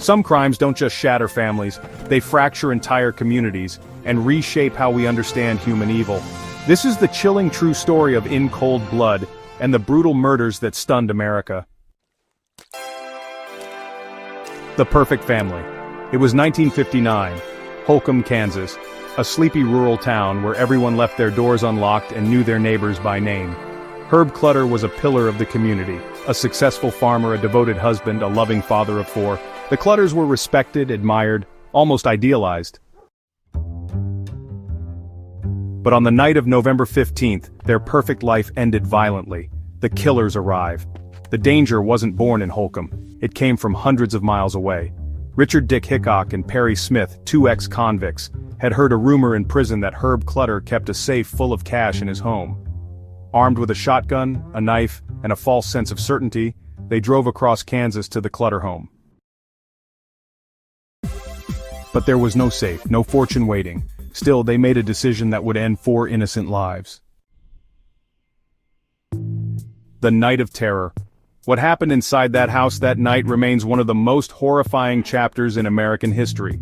Some crimes don't just shatter families, they fracture entire communities and reshape how we understand human evil. This is the chilling true story of In Cold Blood and the brutal murders that stunned America. The Perfect Family. It was 1959, Holcomb, Kansas, a sleepy rural town where everyone left their doors unlocked and knew their neighbors by name. Herb Clutter was a pillar of the community, a successful farmer, a devoted husband, a loving father of four. The Clutters were respected, admired, almost idealized. But on the night of November 15th, their perfect life ended violently. The killers arrived. The danger wasn't born in Holcomb. It came from hundreds of miles away. Richard Dick Hickock and Perry Smith, two ex-convicts, had heard a rumor in prison that Herb Clutter kept a safe full of cash in his home. Armed with a shotgun, a knife, and a false sense of certainty, they drove across Kansas to the Clutter home. But there was no safe, no fortune waiting. Still, they made a decision that would end 4 innocent lives. The Night of Terror. What happened inside that house that night remains one of the most horrifying chapters in American history.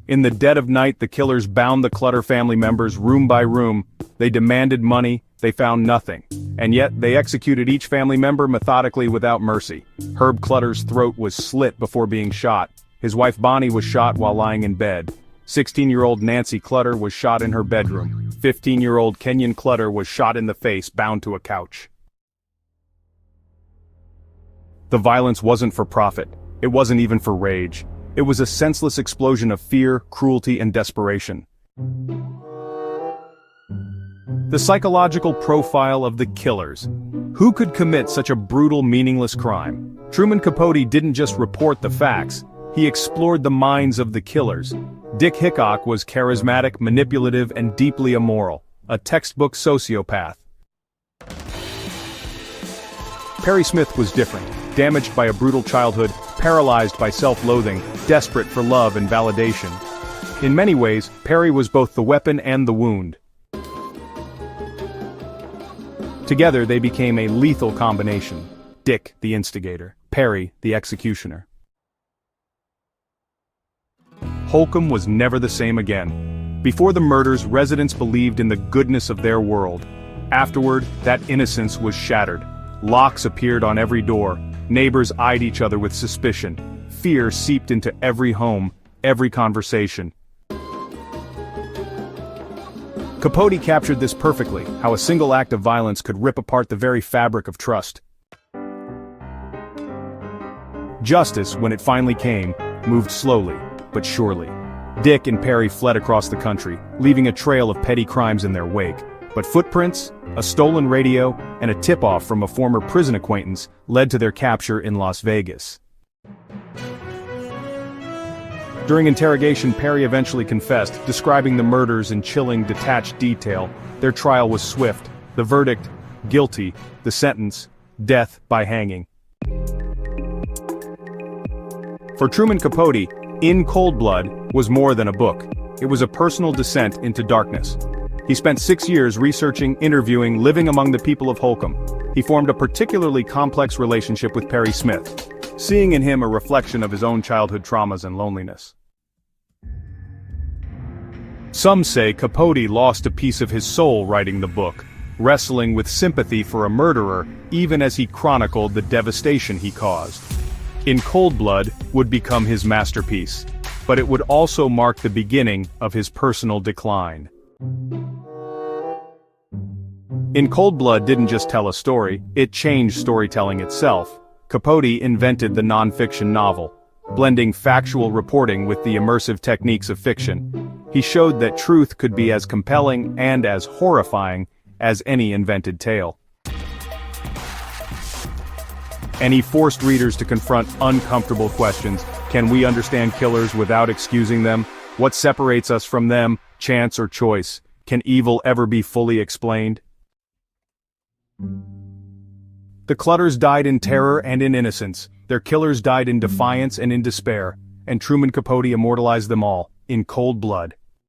In the dead of night, the killers bound the Clutter family members room by room. They demanded money, they found nothing. And yet, they executed each family member methodically without mercy. Herb Clutter's throat was slit before being shot. His wife Bonnie was shot while lying in bed. 16-year-old Nancy Clutter was shot in her bedroom. 15-year-old Kenyon Clutter was shot in the face, bound to a couch. The violence wasn't for profit. It wasn't even for rage. It was a senseless explosion of fear, cruelty, and desperation. The psychological profile of the killers. Who could commit such a brutal, meaningless crime? Truman Capote didn't just report the facts. He explored the minds of the killers. Dick Hickock was charismatic, manipulative, and deeply immoral, a textbook sociopath. Perry Smith was different, damaged by a brutal childhood, paralyzed by self-loathing, desperate for love and validation. In many ways, Perry was both the weapon and the wound. Together they became a lethal combination. Dick, the instigator; Perry, the executioner. Holcomb was never the same again. Before the murders, residents believed in the goodness of their world. Afterward, that innocence was shattered. Locks appeared on every door. Neighbors eyed each other with suspicion. Fear seeped into every home, every conversation. Capote captured this perfectly, how a single act of violence could rip apart the very fabric of trust. Justice, when it finally came, moved slowly, but surely. Dick and Perry fled across the country, leaving a trail of petty crimes in their wake. But footprints, a stolen radio, and a tip-off from a former prison acquaintance led to their capture in Las Vegas. During interrogation, Perry eventually confessed, describing the murders in chilling, detached detail. Their trial was swift. The verdict, guilty. The sentence, death by hanging. For Truman Capote, In Cold Blood was more than a book. It was a personal descent into darkness. He spent 6 years researching, interviewing, living among the people of Holcomb. He formed a particularly complex relationship with Perry Smith, seeing in him a reflection of his own childhood traumas and loneliness. Some say Capote lost a piece of his soul writing the book, wrestling with sympathy for a murderer even as he chronicled the devastation he caused. In Cold Blood would become his masterpiece, but it would also mark the beginning of his personal decline. In Cold Blood didn't just tell a story, it changed storytelling itself. Capote invented the nonfiction novel, blending factual reporting with the immersive techniques of fiction. He showed that truth could be as compelling and as horrifying as any invented tale. And he forced readers to confront uncomfortable questions. Can we understand killers without excusing them? What separates us from them, chance or choice? Can evil ever be fully explained? The Clutters died in terror and in innocence. Their killers died in defiance and in despair. And Truman Capote immortalized them all, in cold blood.